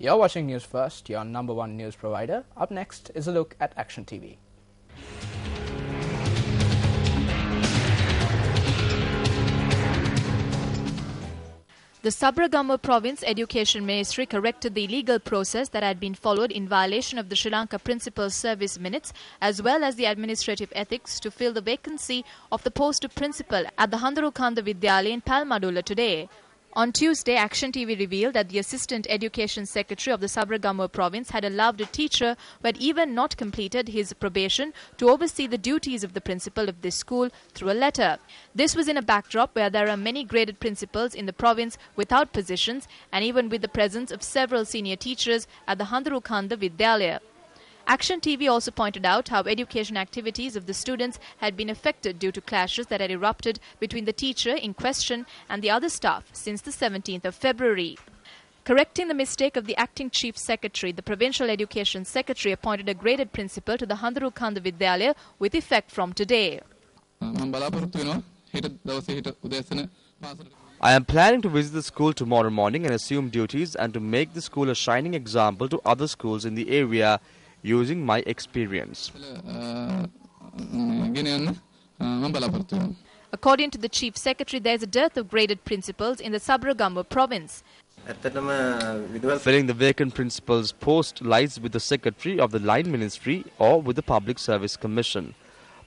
You're watching News First, your number one news provider. Up next is a look at Action TV. The Sabaragamuwa Province Education Ministry corrected the illegal process that had been followed in violation of the Sri Lanka Principal Service Minutes as well as the administrative ethics to fill the vacancy of the post of principal at the Handarukanda Vidyalaya in Palmadula today. On Tuesday, Action TV revealed that the Assistant Education Secretary of the Sabaragamuwa Province had allowed a teacher who had even not completed his probation to oversee the duties of the principal of this school through a letter. This was in a backdrop where there are many graded principals in the province without positions and even with the presence of several senior teachers at the Handarukanda Vidyalaya. Action TV also pointed out how education activities of the students had been affected due to clashes that had erupted between the teacher in question and the other staff since the 17th of February. Correcting the mistake of the acting chief secretary, the provincial education secretary appointed a graded principal to the Handarukanda Vidyalaya with effect from today. I am planning to visit the school tomorrow morning and assume duties and to make the school a shining example to other schools in the area using my experience. According to the Chief Secretary, there is a dearth of graded principals in the Sabaragamuwa province. Filling the vacant principal's post lies with the Secretary of the Line Ministry or with the Public Service Commission.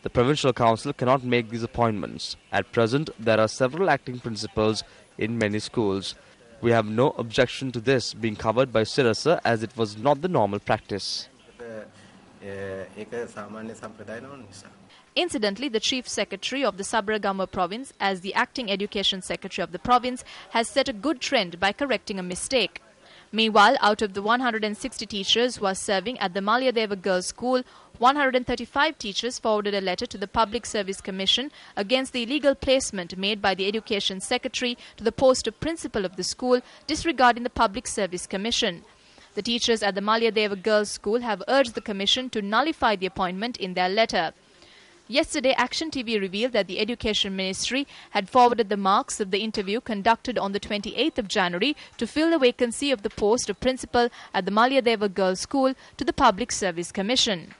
The Provincial Council cannot make these appointments. At present, there are several acting principals in many schools. We have no objection to this being covered by Sirasa as it was not the normal practice. Incidentally, the Chief Secretary of the Sabaragamuwa Province, as the acting Education Secretary of the province, has set a good trend by correcting a mistake. Meanwhile, out of the 160 teachers who are serving at the Malayadeva Girls' School, 135 teachers forwarded a letter to the Public Service Commission against the illegal placement made by the Education Secretary to the post of principal of the school, disregarding the Public Service Commission. The teachers at the Malayadeva Girls' School have urged the Commission to nullify the appointment in their letter. Yesterday, Action TV revealed that the Education Ministry had forwarded the marks of the interview conducted on the 28th of January to fill the vacancy of the post of principal at the Malayadeva Girls' School to the Public Service Commission.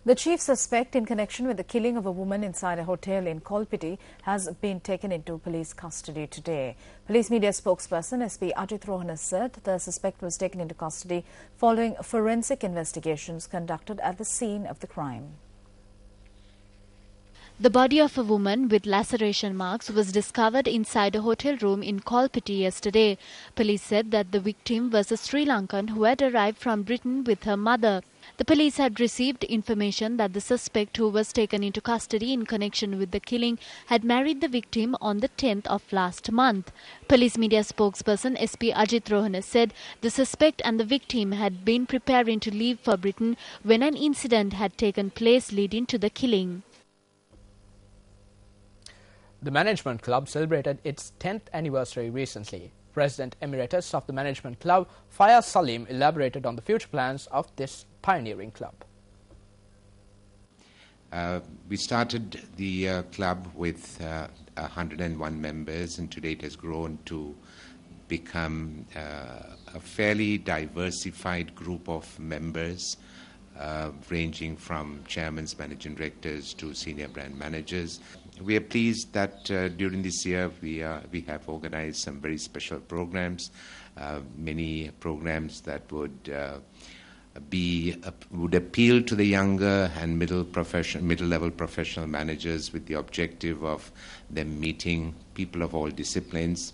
The chief suspect in connection with the killing of a woman inside a hotel in Kolpiti has been taken into police custody today. Police media spokesperson SP Ajit Rohan said the suspect was taken into custody following forensic investigations conducted at the scene of the crime. The body of a woman with laceration marks was discovered inside a hotel room in Kolpiti yesterday. Police said that the victim was a Sri Lankan who had arrived from Britain with her mother. The police had received information that the suspect who was taken into custody in connection with the killing had married the victim on the 10th of last month. Police media spokesperson SP Ajit Rohan said the suspect and the victim had been preparing to leave for Britain when an incident had taken place leading to the killing. The Management Club celebrated its 10th anniversary recently. President Emeritus of the Management Club, Fayaz Salim, elaborated on the future plans of this pioneering club. We started the club with 101 members, and today it has grown to become a fairly diversified group of members, ranging from chairmen, managing directors to senior brand managers. We are pleased that during this year we have organized some very special programs, many programs that would appeal to the younger and middle-level professional managers with the objective of them meeting people of all disciplines.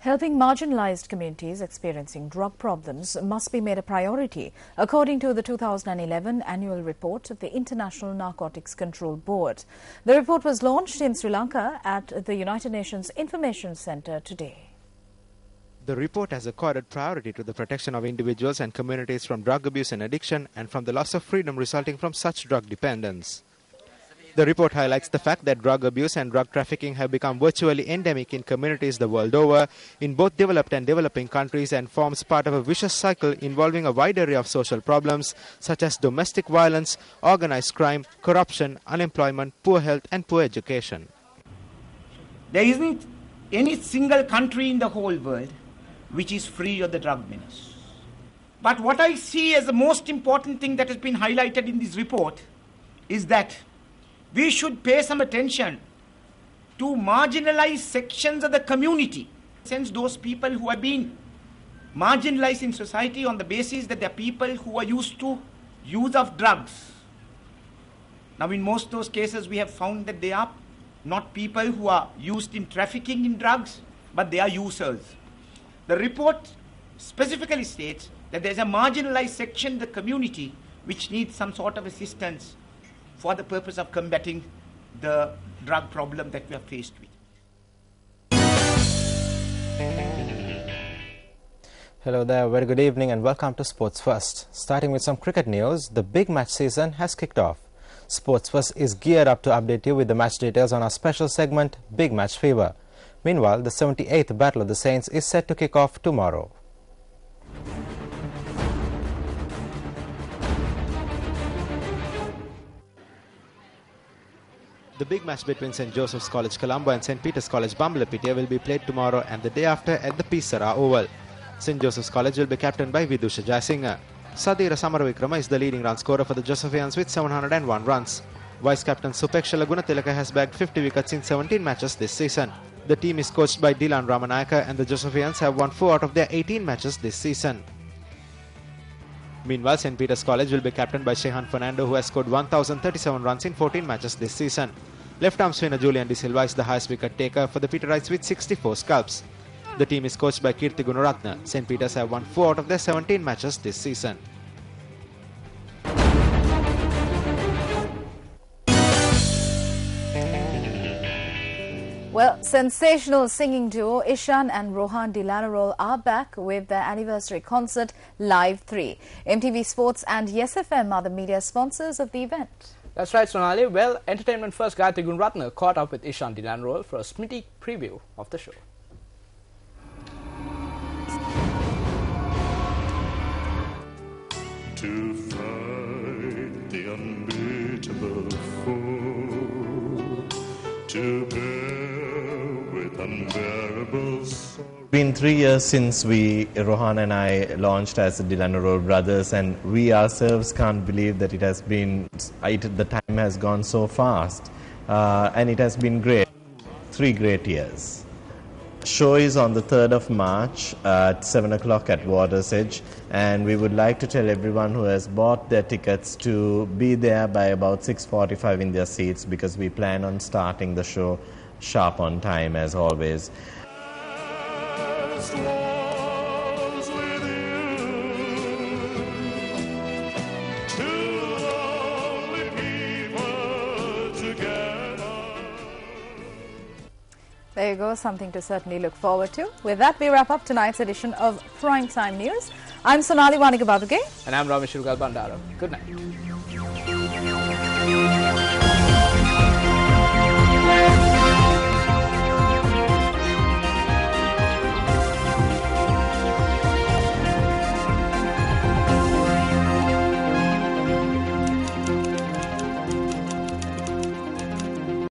Helping marginalized communities experiencing drug problems must be made a priority, according to the 2011 annual report of the International Narcotics Control Board. The report was launched in Sri Lanka at the United Nations Information Centre today. The report has accorded priority to the protection of individuals and communities from drug abuse and addiction and from the loss of freedom resulting from such drug dependence. The report highlights the fact that drug abuse and drug trafficking have become virtually endemic in communities the world over, in both developed and developing countries, and forms part of a vicious cycle involving a wide array of social problems such as domestic violence, organized crime, corruption, unemployment, poor health and poor education. There isn't any single country in the whole world which is free of the drug menace. But what I see as the most important thing that has been highlighted in this report is that we should pay some attention to marginalized sections of the community, since those people who have been marginalized in society on the basis that they are people who are used to use of drugs. Now in most of those cases we have found that they are not people who are used in trafficking in drugs, but they are users. The report specifically states that there is a marginalized section of the community which needs some sort of assistance for the purpose of combating the drug problem that we are faced with. Hello there, very good evening and welcome to Sports First. Starting with some cricket news, the big match season has kicked off. Sports First is geared up to update you with the match details on our special segment, Big Match Fever. Meanwhile, the 78th Battle of the Saints is set to kick off tomorrow. The big match between St. Joseph's College Colombo and St. Peter's College Bambalapitiya will be played tomorrow and the day after at the P-3 Oval. St. Joseph's College will be captained by Vidusha Jayasinghe. Sadira Samaravikrama is the leading run scorer for the Josephians with 701 runs. Vice-captain Supekshala Gunatilaka has bagged 50 wickets in 17 matches this season. The team is coached by Dilan Ramanayaka and the Josephians have won 4 out of their 18 matches this season. Meanwhile, St. Peter's College will be captained by Shehan Fernando, who has scored 1,037 runs in 14 matches this season. Left-arm spinner Julian De Silva is the highest wicket taker for the Peterites with 64 scalps. The team is coached by Kirti Gunaratna. St. Peter's have won 4 out of their 17 matches this season. Well, sensational singing duo Ishan and Rohan Dilanarol are back with their anniversary concert Live 3. MTV Sports and Yes FM are the media sponsors of the event. That's right, Sonali. Well, entertainment first Gayatri Gunratne caught up with Ishan Dilanarol for a sneak preview of the show. To fight the unbeatable foe, to bear with unbearable sorrow. It's been 3 years since Rohan and I launched as the Dilanarol Brothers, and we ourselves can't believe that the time has gone so fast, and it has been great. 3 great years. Show is on the 3rd of March at 7 o'clock at Water's Edge, and we would like to tell everyone who has bought their tickets to be there by about 6:45 in their seats, because we plan on starting the show sharp on time as always. There you go, something to certainly look forward to. With that, we wrap up tonight's edition of Prime Time News. I'm Sonali Wanikababuge. And I'm Ramesh Rugal Bandara. Good night.